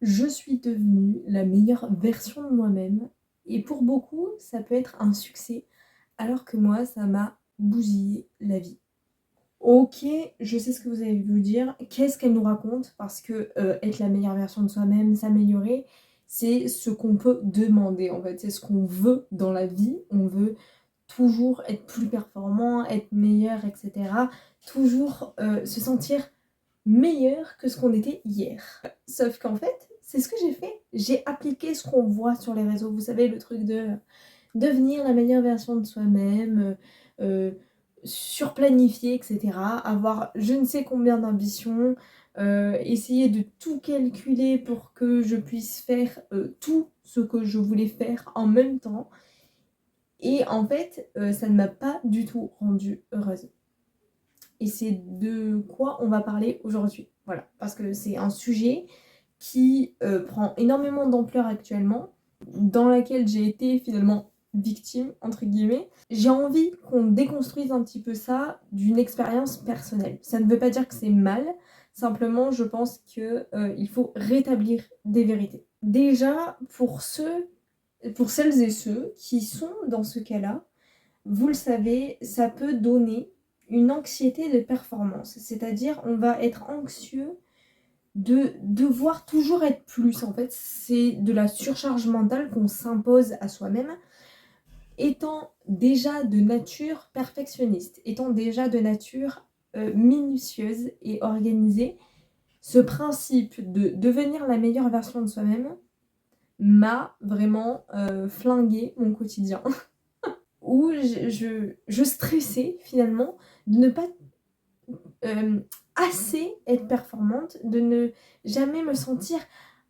Je suis devenue la meilleure version de moi-même et pour beaucoup, ça peut être un succès, alors que moi, ça m'a bousillé la vie. OK, je sais ce que vous allez vous dire. Qu'est-ce qu'elle nous raconte? Parce que, être la meilleure version de soi-même, s'améliorer, c'est ce qu'on peut demander, en fait. C'est ce qu'on veut dans la vie. On veut toujours être plus performant, être meilleur et cetera. Toujours, se sentir meilleur que ce qu'on était hier. Sauf qu'en fait, c'est ce que j'ai fait. J'ai appliqué ce qu'on voit sur les réseaux. Vous savez, le truc de devenir la meilleure version de soi-même, surplanifier, et cetera. Avoir je ne sais combien d'ambitions, essayer de tout calculer pour que je puisse faire, tout ce que je voulais faire en même temps. Et en fait, ça ne m'a pas du tout rendue heureuse. Et c'est de quoi on va parler aujourd'hui. Voilà, parce que c'est un sujet qui prend énormément d'ampleur actuellement, dans laquelle j'ai été finalement victime, entre guillemets. J'ai envie qu'on déconstruise un petit peu ça d'une expérience personnelle. Ça ne veut pas dire que c'est mal, simplement je pense qu'il faut rétablir des vérités. Déjà, pour celles et ceux qui sont dans ce cas-là, vous le savez, ça peut donner une anxiété de performance. C'est-à-dire, on va être anxieux de devoir toujours être plus. En fait, c'est de la surcharge mentale qu'on s'impose à soi-même. Étant déjà de nature perfectionniste, étant déjà de nature minutieuse et organisée, ce principe de devenir la meilleure version de soi-même m'a vraiment flingué mon quotidien. Où je stressais finalement de ne pas assez être performante, de ne jamais me sentir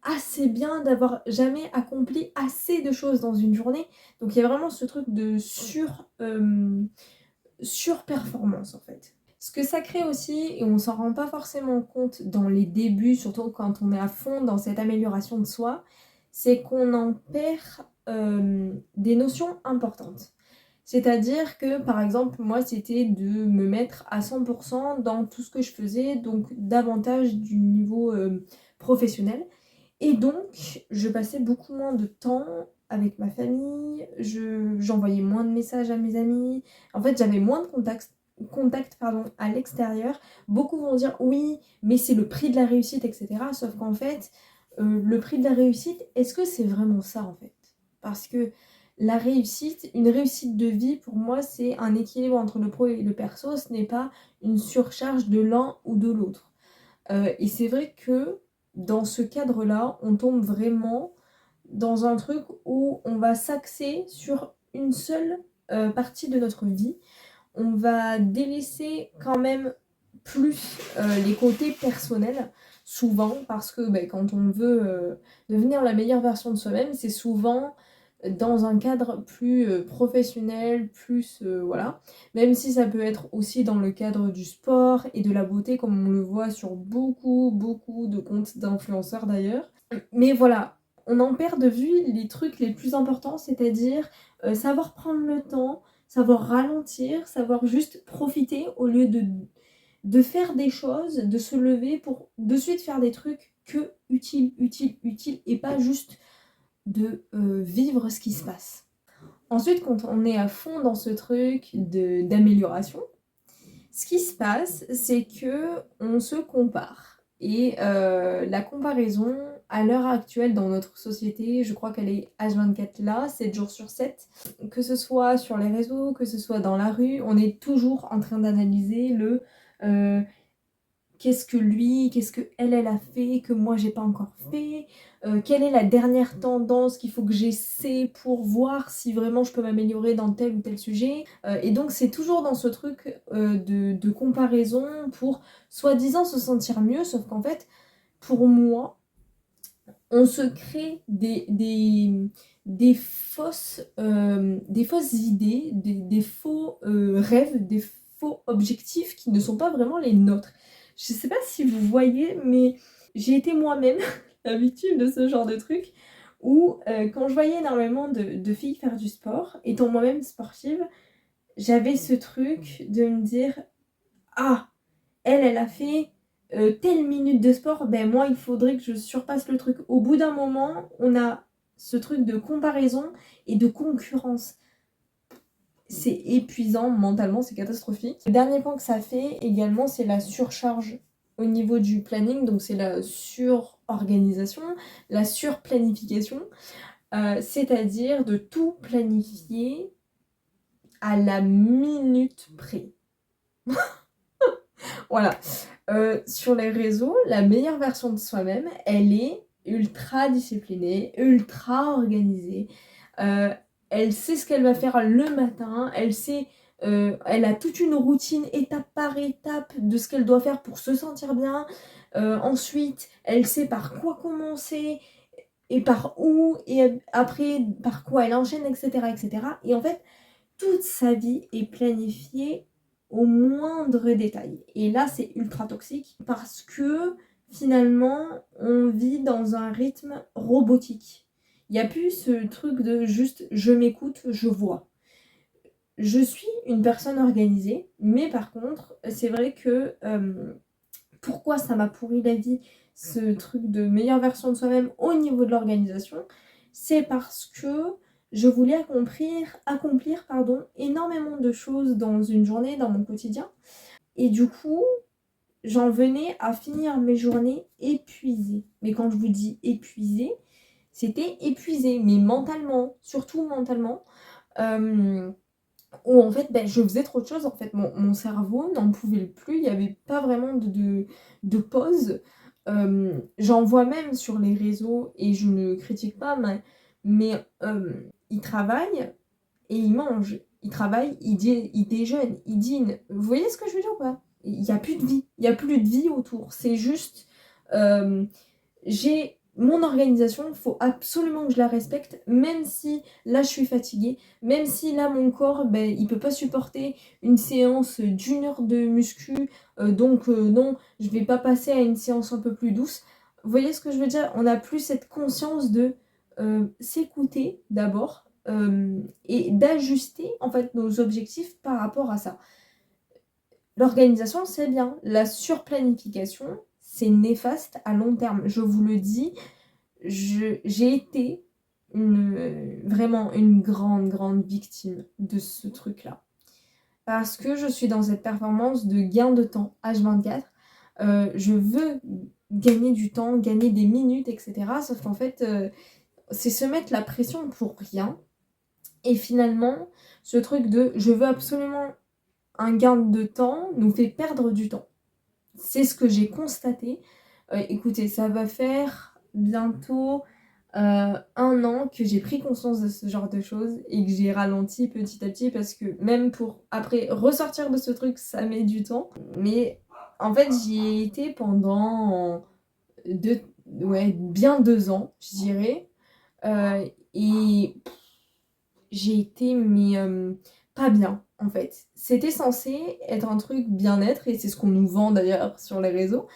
assez bien, d'avoir jamais accompli assez de choses dans une journée. Donc il y a vraiment ce truc de surperformance en fait. Ce que ça crée aussi, et on s'en rend pas forcément compte dans les débuts, surtout quand on est à fond dans cette amélioration de soi, c'est qu'on en perd des notions importantes. C'est-à-dire que, par exemple, moi, c'était de me mettre à 100% dans tout ce que je faisais, donc davantage du niveau professionnel. Et donc, je passais beaucoup moins de temps avec ma famille, j'envoyais moins de messages à mes amis. En fait, j'avais moins de contacts à l'extérieur. Beaucoup vont dire oui, mais c'est le prix de la réussite, etc. Sauf qu'en fait, le prix de la réussite, est-ce que c'est vraiment ça en fait? Parce que la réussite, une réussite de vie, pour moi, c'est un équilibre entre le pro et le perso. Ce n'est pas une surcharge de l'un ou de l'autre. Et c'est vrai que dans ce cadre-là, on tombe vraiment dans un truc où on va s'axer sur une seule partie de notre vie. On va délaisser quand même plus les côtés personnels, souvent, parce que quand on veut devenir la meilleure version de soi-même, c'est souvent dans un cadre plus professionnel, plus voilà. Même si ça peut être aussi dans le cadre du sport et de la beauté, comme on le voit sur beaucoup de comptes d'influenceurs d'ailleurs. Mais voilà, on en perd de vue les trucs les plus importants, c'est-à-dire savoir prendre le temps, savoir ralentir, savoir juste profiter au lieu de faire des choses, de se lever pour de suite faire des trucs que utiles et pas juste de vivre ce qui se passe. Ensuite, quand on est à fond dans ce truc d'amélioration, ce qui se passe, c'est que on se compare. Et la comparaison, à l'heure actuelle dans notre société, je crois qu'elle est H24 là, 7 jours sur 7. Que ce soit sur les réseaux, que ce soit dans la rue, on est toujours en train d'analyser le euh, qu'est-ce que lui, qu'est-ce que elle a fait, que moi j'ai pas encore fait, quelle est la dernière tendance qu'il faut que j'essaie pour voir si vraiment je peux m'améliorer dans tel ou tel sujet. Et donc c'est toujours dans ce truc de comparaison pour soi-disant se sentir mieux, sauf qu'en fait, pour moi, on se crée des fausses idées, des faux rêves, des faux objectifs qui ne sont pas vraiment les nôtres. Je sais pas si vous voyez, mais j'ai été moi-même la victime de ce genre de truc où quand je voyais énormément de filles faire du sport, étant moi-même sportive, j'avais ce truc de me dire ah, elle a fait telle minute de sport, ben moi il faudrait que je surpasse le truc. Au bout d'un moment, on a ce truc de comparaison et de concurrence. C'est épuisant mentalement, c'est catastrophique. Le dernier point que ça fait également, c'est la surcharge au niveau du planning, donc c'est la surorganisation, la surplanification, c'est-à-dire de tout planifier à la minute près. Voilà. Sur les réseaux, la meilleure version de soi-même, elle est ultra disciplinée, ultra organisée. Elle sait ce qu'elle va faire le matin, elle a toute une routine étape par étape de ce qu'elle doit faire pour se sentir bien. Ensuite, elle sait par quoi commencer et par où, et après par quoi elle enchaîne, etc., etc. Et en fait, toute sa vie est planifiée au moindre détail. Et là, c'est ultra toxique parce que finalement, on vit dans un rythme robotique. Il n'y a plus ce truc de juste je m'écoute, je vois. Je suis une personne organisée, mais par contre, c'est vrai que pourquoi ça m'a pourri la vie, ce truc de meilleure version de soi-même au niveau de l'organisation, c'est parce que je voulais accomplir énormément de choses dans une journée, dans mon quotidien. Et du coup, j'en venais à finir mes journées épuisées. Mais quand je vous dis épuisée, c'était épuisé, mais mentalement, surtout mentalement. Où en fait je faisais trop de choses, en fait mon cerveau n'en pouvait plus, il n'y avait pas vraiment de pause. J'en vois même sur les réseaux et je ne critique pas, mais ils travaillent et ils mangent, ils travaillent, ils déjeunent, ils dînent. Vous voyez ce que je veux dire ou pas? Il n'y a plus de vie, il n'y a plus de vie autour, c'est juste j'ai mon organisation, il faut absolument que je la respecte, même si là je suis fatiguée, même si là mon corps, il peut pas supporter une séance d'1 heure de muscu, donc non, je vais pas passer à une séance un peu plus douce. Vous voyez ce que je veux dire? On n'a plus cette conscience de s'écouter d'abord et d'ajuster en fait nos objectifs par rapport à ça. L'organisation, c'est bien. La surplanification, c'est néfaste à long terme. Je vous le dis, j'ai été vraiment une grande victime de ce truc-là. Parce que je suis dans cette performance de gain de temps H24. Je veux gagner du temps, gagner des minutes, etc. Sauf qu'en fait, c'est se mettre la pression pour rien. Et finalement, ce truc de je veux absolument un gain de temps nous fait perdre du temps. C'est ce que j'ai constaté. Écoutez, ça va faire bientôt 1 an que j'ai pris conscience de ce genre de choses et que j'ai ralenti petit à petit parce que même pour après ressortir de ce truc, ça met du temps. Mais en fait, j'y ai été pendant bien 2 ans, je dirais. Et j'ai été pas bien en fait. C'était censé être un truc bien-être et c'est ce qu'on nous vend d'ailleurs sur les réseaux.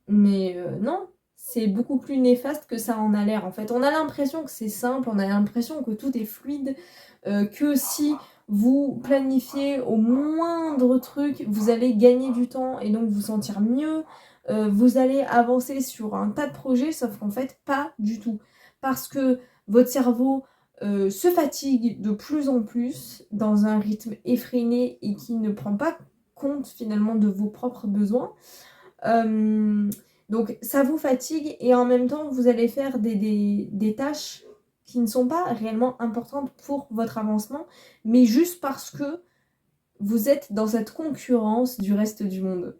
Mais non, c'est beaucoup plus néfaste que ça en a l'air en fait. On a l'impression que c'est simple, on a l'impression que tout est fluide, que si vous planifiez au moindre truc, vous allez gagner du temps et donc vous sentir mieux, vous allez avancer sur un tas de projets, sauf qu'en fait pas du tout. Parce que votre cerveau se fatigue de plus en plus dans un rythme effréné et qui ne prend pas compte finalement de vos propres besoins. Donc ça vous fatigue et en même temps vous allez faire des tâches qui ne sont pas réellement importantes pour votre avancement, mais juste parce que vous êtes dans cette concurrence du reste du monde.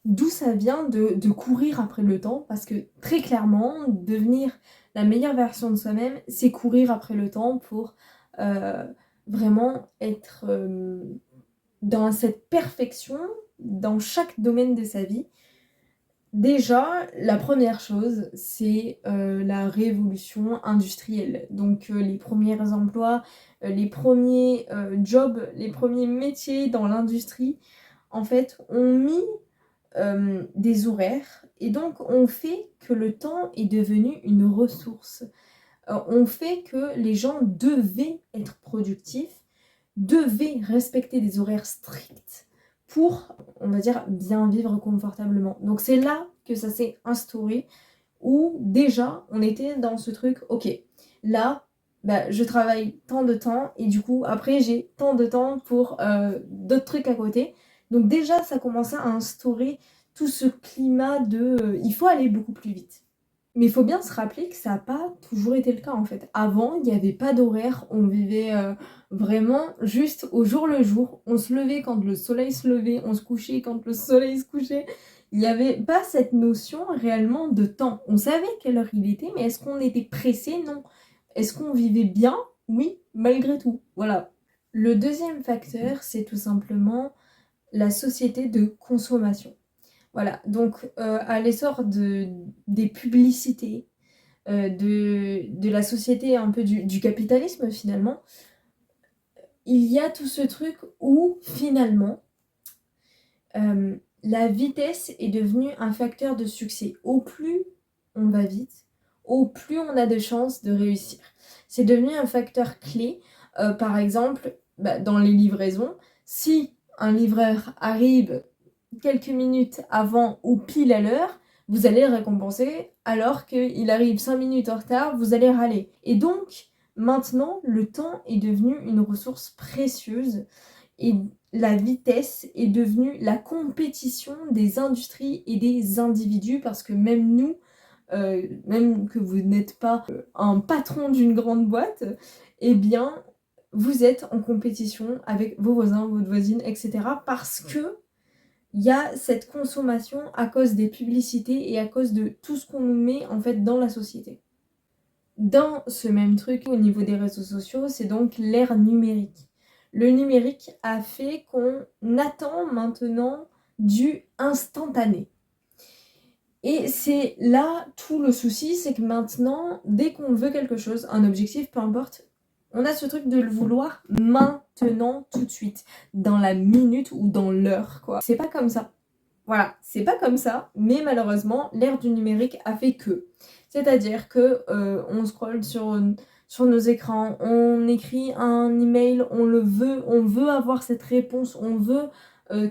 D'où ça vient de courir après le temps, parce que très clairement, devenir la meilleure version de soi-même, c'est courir après le temps pour vraiment être dans cette perfection dans chaque domaine de sa vie. Déjà, la première chose, c'est la révolution industrielle. Donc les premiers emplois, les premiers jobs, les premiers métiers dans l'industrie, en fait, ont mis des horaires et donc on fait que le temps est devenu une ressource. On fait que les gens devaient être productifs, devaient respecter des horaires stricts pour, on va dire, bien vivre confortablement. Donc c'est là que ça s'est instauré, où déjà on était dans ce truc, ok, là, bah, je travaille tant de temps et du coup après j'ai tant de temps pour d'autres trucs à côté. Donc déjà ça commençait à instaurer tout ce climat de il faut aller beaucoup plus vite. Mais il faut bien se rappeler que ça n'a pas toujours été le cas en fait. Avant, il n'y avait pas d'horaire, on vivait vraiment juste au jour le jour. On se levait quand le soleil se levait, on se couchait quand le soleil se couchait. Il n'y avait pas cette notion réellement de temps. On savait quelle heure il était, mais est-ce qu'on était pressé? Non. Est-ce qu'on vivait bien? Oui, malgré tout. Voilà. Le deuxième facteur, c'est tout simplement la société de consommation. Voilà, donc à l'essor des publicités, de la société un peu du capitalisme finalement, il y a tout ce truc où finalement la vitesse est devenue un facteur de succès. Au plus on va vite, au plus on a de chances de réussir. C'est devenu un facteur clé. Par exemple, dans les livraisons, si un livreur arrive quelques minutes avant ou pile à l'heure, vous allez le récompenser, alors qu'il arrive 5 minutes en retard, vous allez râler. Et donc, maintenant, le temps est devenu une ressource précieuse et la vitesse est devenue la compétition des industries et des individus, parce que même nous, même que vous n'êtes pas un patron d'une grande boîte, eh bien, vous êtes en compétition avec vos voisins, votre voisine, etc. Parce que il y a cette consommation à cause des publicités et à cause de tout ce qu'on nous met en fait dans la société. Dans ce même truc au niveau des réseaux sociaux, c'est donc l'ère numérique. Le numérique a fait qu'on attend maintenant du instantané. Et c'est là tout le souci, c'est que maintenant, dès qu'on veut quelque chose, un objectif, peu importe, on a ce truc de le vouloir maintenant, tout de suite, dans la minute ou dans l'heure, quoi. C'est pas comme ça. Voilà, c'est pas comme ça, mais malheureusement, l'ère du numérique a fait que. C'est-à-dire que on scrolle sur nos écrans, on écrit un email, on veut avoir cette réponse, on veut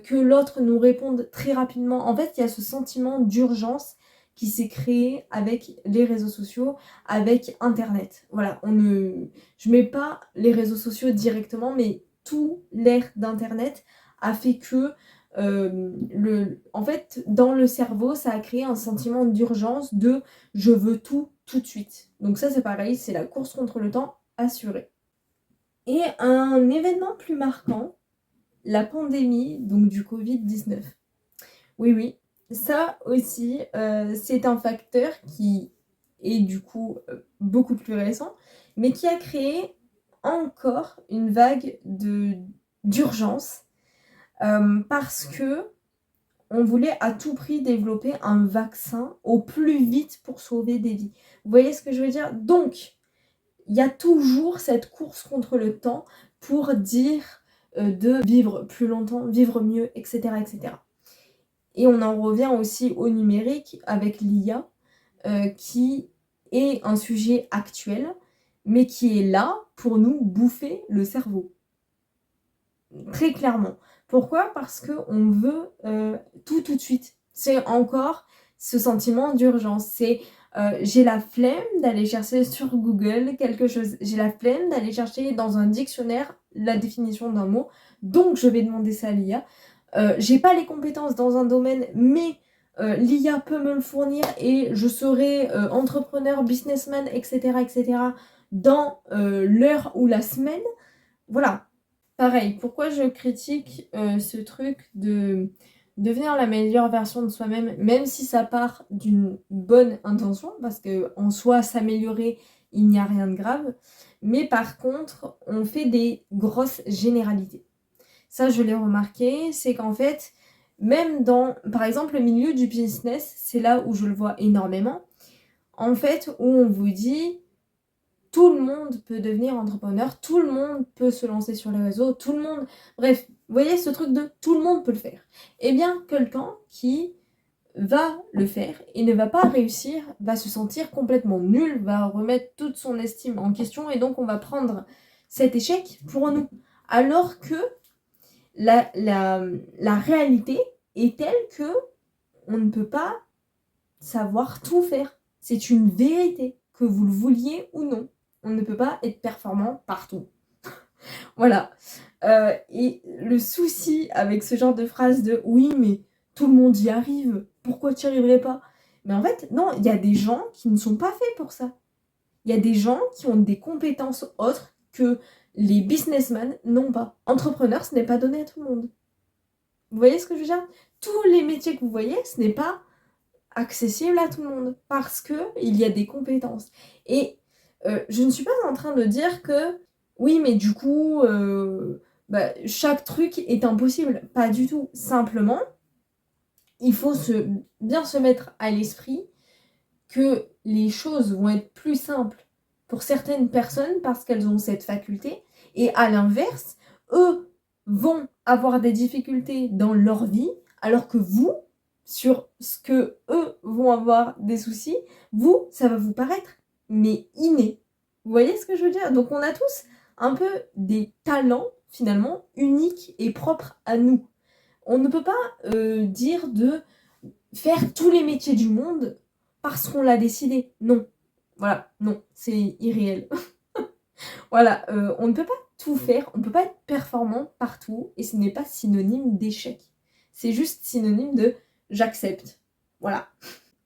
que l'autre nous réponde très rapidement. En fait, il y a ce sentiment d'urgence qui s'est créé avec les réseaux sociaux, avec Internet. Voilà, je mets pas les réseaux sociaux directement, mais tout l'ère d'Internet a fait que en fait, dans le cerveau, ça a créé un sentiment d'urgence de je veux tout de suite. Donc ça, c'est pareil, c'est la course contre le temps assurée. Et un événement plus marquant, la pandémie donc du Covid-19. Oui, oui, ça aussi, c'est un facteur qui est du coup beaucoup plus récent, mais qui a créé encore une vague d'urgence parce que on voulait à tout prix développer un vaccin au plus vite pour sauver des vies. Vous voyez ce que je veux dire? Donc, il y a toujours cette course contre le temps pour dire de vivre plus longtemps, vivre mieux, etc., etc. Et on en revient aussi au numérique avec l'IA, qui est un sujet actuel, mais qui est là pour nous bouffer le cerveau. Très clairement. Pourquoi? Parce qu'on veut tout de suite. C'est encore ce sentiment d'urgence. C'est j'ai la flemme d'aller chercher sur Google quelque chose. J'ai la flemme d'aller chercher dans un dictionnaire la définition d'un mot. Donc je vais demander ça à l'IA. J'ai pas les compétences dans un domaine, mais l'IA peut me le fournir et je serai entrepreneur, businessman, etc., etc. dans l'heure ou la semaine. Voilà. Pareil, pourquoi je critique ce truc de devenir la meilleure version de soi-même, même si ça part d'une bonne intention, parce qu'en soi, s'améliorer, il n'y a rien de grave, mais par contre, on fait des grosses généralités. Ça, je l'ai remarqué, c'est qu'en fait, même dans, par exemple, le milieu du business, c'est là où je le vois énormément, en fait, où on vous dit tout le monde peut devenir entrepreneur, tout le monde peut se lancer sur les réseaux, tout le monde... Bref, vous voyez ce truc de tout le monde peut le faire. Eh bien, quelqu'un qui va le faire et ne va pas réussir, va se sentir complètement nul, va remettre toute son estime en question et donc on va prendre cet échec pour nous. Alors que la réalité est telle que on ne peut pas savoir tout faire. C'est une vérité, que vous le vouliez ou non. On ne peut pas être performant partout. Voilà. Et le souci avec ce genre de phrase de oui, mais tout le monde y arrive, pourquoi tu n'y arriverais pas? Mais en fait, non, il y a des gens qui ne sont pas faits pour ça. Il y a des gens qui ont des compétences autres que les businessmen n'ont pas. Entrepreneur, ce n'est pas donné à tout le monde. Vous voyez ce que je veux dire? Tous les métiers que vous voyez, ce n'est pas accessible à tout le monde parce qu'il y a des compétences. Et je ne suis pas en train de dire que oui, mais du coup, chaque truc est impossible. Pas du tout. Simplement, il faut bien se mettre à l'esprit que les choses vont être plus simples pour certaines personnes parce qu'elles ont cette faculté. Et à l'inverse, eux vont avoir des difficultés dans leur vie, alors que vous, sur ce que eux vont avoir des soucis, vous, ça va vous paraître mais inné. Vous voyez ce que je veux dire? Donc on a tous un peu des talents finalement uniques et propres à nous. On ne peut pas dire de faire tous les métiers du monde parce qu'on l'a décidé. Non. Voilà, non, c'est irréel. Voilà, on ne peut pas tout faire, on ne peut pas être performant partout et ce n'est pas synonyme d'échec. C'est juste synonyme de j'accepte. Voilà.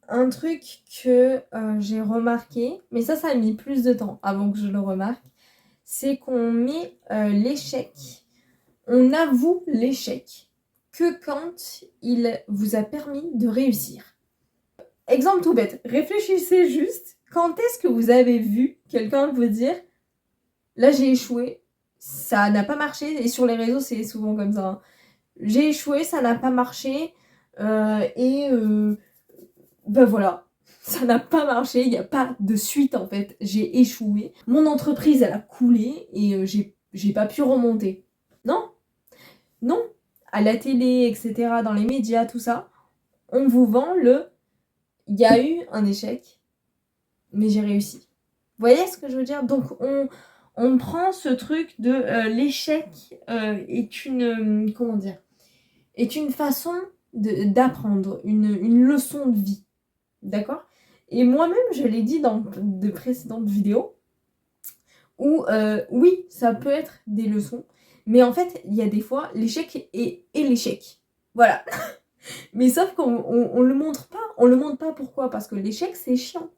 Un truc que j'ai remarqué, mais ça a mis plus de temps avant que je le remarque, c'est qu'on met l'échec, on avoue l'échec que quand il vous a permis de réussir. Exemple tout bête, réfléchissez juste, quand est-ce que vous avez vu quelqu'un vous dire « Là j'ai échoué, ça n'a pas marché » et sur les réseaux c'est souvent comme ça. Hein. J'ai échoué, ça n'a pas marché voilà, ça n'a pas marché, il n'y a pas de suite en fait. J'ai échoué, mon entreprise elle a coulé et j'ai pas pu remonter. Non, non, à la télé, etc., dans les médias, tout ça, on vous vend il y a eu un échec, mais j'ai réussi. Vous voyez ce que je veux dire? Donc on prend ce truc de l'échec est une comment dire, est une façon d'apprendre, une leçon de vie. D'accord? Et moi-même, je l'ai dit dans de précédentes vidéos, où oui, ça peut être des leçons, mais en fait, il y a des fois l'échec et l'échec. Voilà. Mais sauf qu'on le montre pas. On le montre pas pourquoi? Parce que l'échec, c'est chiant.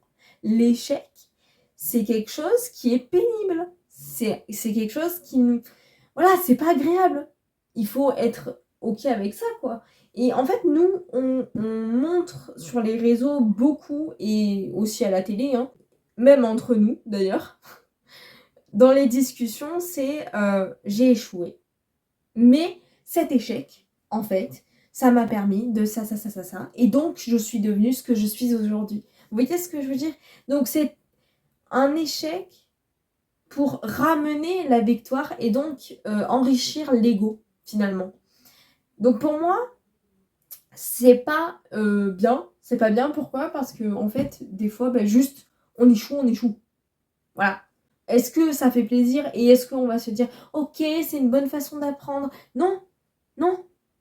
L'échec, c'est quelque chose qui est pénible. C'est quelque chose qui... Voilà, c'est pas agréable. Il faut être OK avec ça, quoi. Et en fait, nous, on montre sur les réseaux beaucoup, et aussi à la télé, hein, même entre nous, d'ailleurs. Dans les discussions, c'est j'ai échoué. Mais cet échec, en fait, ça m'a permis de ça. Et donc, je suis devenue ce que je suis aujourd'hui. Vous voyez ce que je veux dire? Donc, c'est un échec pour ramener la victoire et donc enrichir l'ego, finalement. Donc, pour moi, c'est pas bien. C'est pas bien, pourquoi? Parce que, en fait, des fois, juste, on échoue. Voilà. Est-ce que ça fait plaisir et est-ce qu'on va se dire ok, c'est une bonne façon d'apprendre? Non.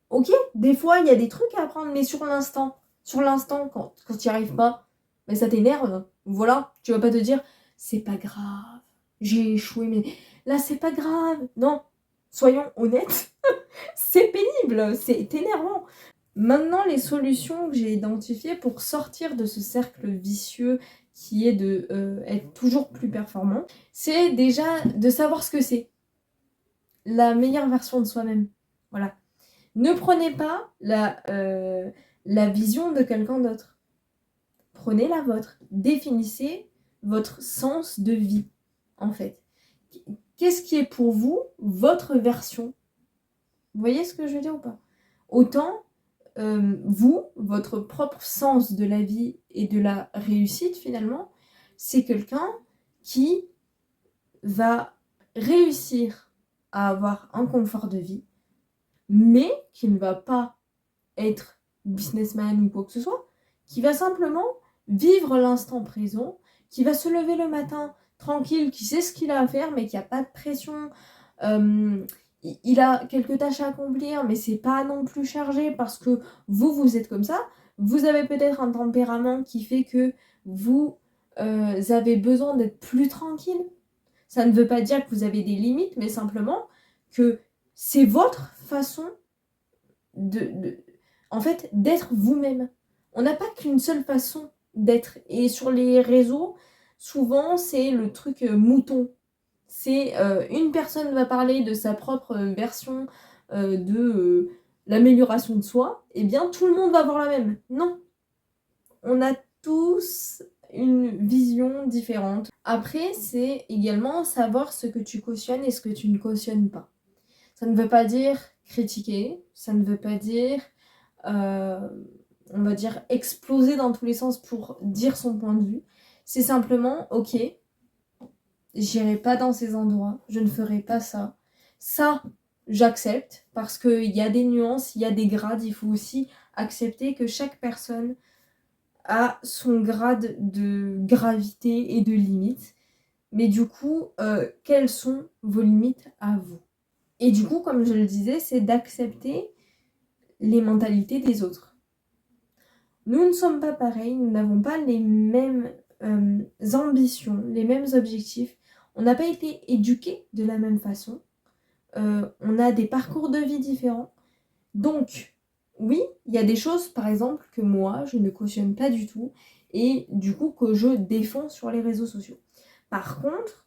Ok, des fois il y a des trucs à apprendre, mais sur l'instant, quand tu n'y arrives pas, ça t'énerve. Voilà, tu vas pas te dire c'est pas grave, j'ai échoué, mais là c'est pas grave. Non, soyons honnêtes, c'est pénible, c'est énervant. Maintenant, les solutions que j'ai identifiées pour sortir de ce cercle vicieux qui est de être toujours plus performant, c'est déjà de savoir ce que c'est. La meilleure version de soi-même. Voilà. Ne prenez pas la vision de quelqu'un d'autre. Prenez la vôtre. Définissez votre sens de vie, en fait. Qu'est-ce qui est pour vous votre version? Vous voyez ce que je veux dire ou pas? Autant vous, votre propre sens de la vie et de la réussite finalement, c'est quelqu'un qui va réussir à avoir un confort de vie, mais qui ne va pas être businessman ou quoi que ce soit, qui va simplement vivre l'instant présent, qui va se lever le matin tranquille, qui sait ce qu'il a à faire, mais qui n'a pas de pression. il a quelques tâches à accomplir, mais c'est pas non plus chargé parce que vous êtes comme ça. Vous avez peut-être un tempérament qui fait que vous avez besoin d'être plus tranquille. Ça ne veut pas dire que vous avez des limites, mais simplement que c'est votre façon en fait, d'être vous-même. On n'a pas qu'une seule façon d'être. Et sur les réseaux, souvent, c'est le truc mouton. C'est une personne va parler de sa propre version de l'amélioration de soi, et bien tout le monde va avoir la même. Non. On a tous une vision différente. Après, c'est également savoir ce que tu cautionnes et ce que tu ne cautionnes pas. Ça ne veut pas dire critiquer, ça ne veut pas dire, on va dire, exploser dans tous les sens pour dire son point de vue. C'est simplement, ok, j'irai pas dans ces endroits, je ne ferai pas ça. Ça, j'accepte, parce qu'il y a des nuances, il y a des grades, il faut aussi accepter que chaque personne a son grade de gravité et de limite. Mais du coup, quelles sont vos limites à vous? Et du coup, comme je le disais, c'est d'accepter les mentalités des autres. Nous ne sommes pas pareils, nous n'avons pas les mêmes ambitions, les mêmes objectifs. On n'a pas été éduqués de la même façon. On a des parcours de vie différents. Donc, oui, il y a des choses, par exemple, que moi, je ne cautionne pas du tout et du coup que je défends sur les réseaux sociaux. Par contre,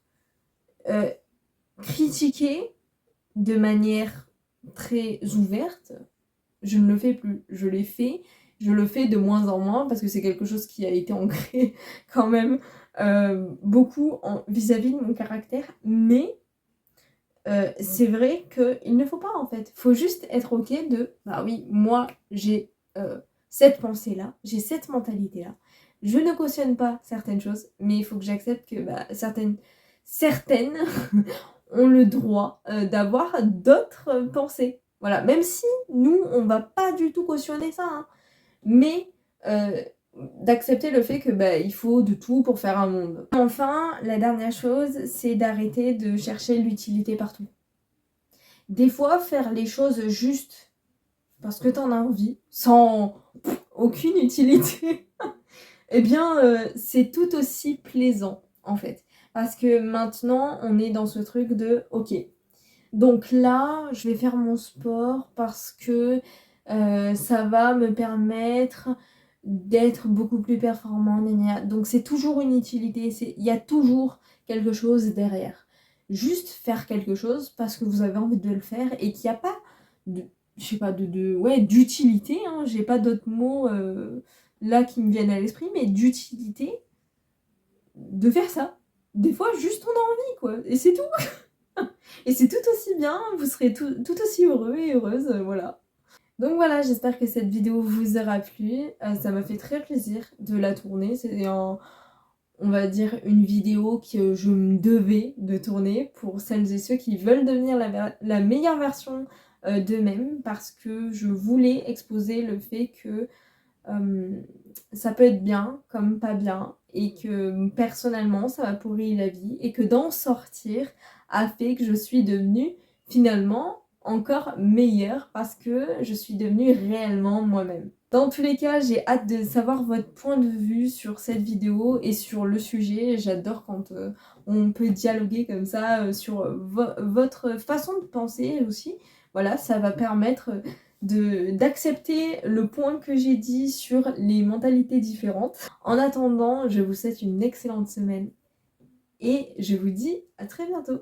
critiquer de manière très ouverte, je ne le fais plus. Je l'ai fait, je le fais de moins en moins parce que c'est quelque chose qui a été ancré quand même beaucoup vis-à-vis de mon caractère, mais c'est vrai qu'il ne faut pas en fait. Il faut juste être ok de, bah oui, moi j'ai cette pensée-là, j'ai cette mentalité-là. Je ne cautionne pas certaines choses, mais il faut que j'accepte que bah, certaines ont le droit d'avoir d'autres pensées. Voilà, même si nous, on va pas du tout cautionner ça, hein, mais d'accepter le fait que bah, il faut de tout pour faire un monde. Enfin, la dernière chose, c'est d'arrêter de chercher l'utilité partout. Des fois, faire les choses juste parce que t'en as envie, sans aucune utilité, eh bien, c'est tout aussi plaisant, en fait. Parce que maintenant, on est dans ce truc de, ok, donc là, je vais faire mon sport parce que ça va me permettre d'être beaucoup plus performant. Donc c'est toujours une utilité, il y a toujours quelque chose derrière. Juste faire quelque chose parce que vous avez envie de le faire et qu'il n'y a pas de, je sais pas, ouais, d'utilité, hein, j'ai pas d'autres mots là qui me viennent à l'esprit, mais d'utilité de faire ça. Des fois, juste on a envie, quoi, et c'est tout. Et c'est tout aussi bien, vous serez tout aussi heureux et heureuse, voilà. Donc voilà, j'espère que cette vidéo vous aura plu. Ça m'a fait très plaisir de la tourner. C'est on va dire, une vidéo que je me devais de tourner pour celles et ceux qui veulent devenir la meilleure version d'eux-mêmes, parce que je voulais exposer le fait que ça peut être bien comme pas bien, et que personnellement ça m'a pourri la vie, et que d'en sortir a fait que je suis devenue finalement encore meilleure parce que je suis devenue réellement moi-même. Dans tous les cas, j'ai hâte de savoir votre point de vue sur cette vidéo et sur le sujet. J'adore quand on peut dialoguer comme ça sur votre façon de penser aussi. Voilà, ça va permettre d'accepter le point que j'ai dit sur les mentalités différentes. En attendant, je vous souhaite une excellente semaine et je vous dis à très bientôt.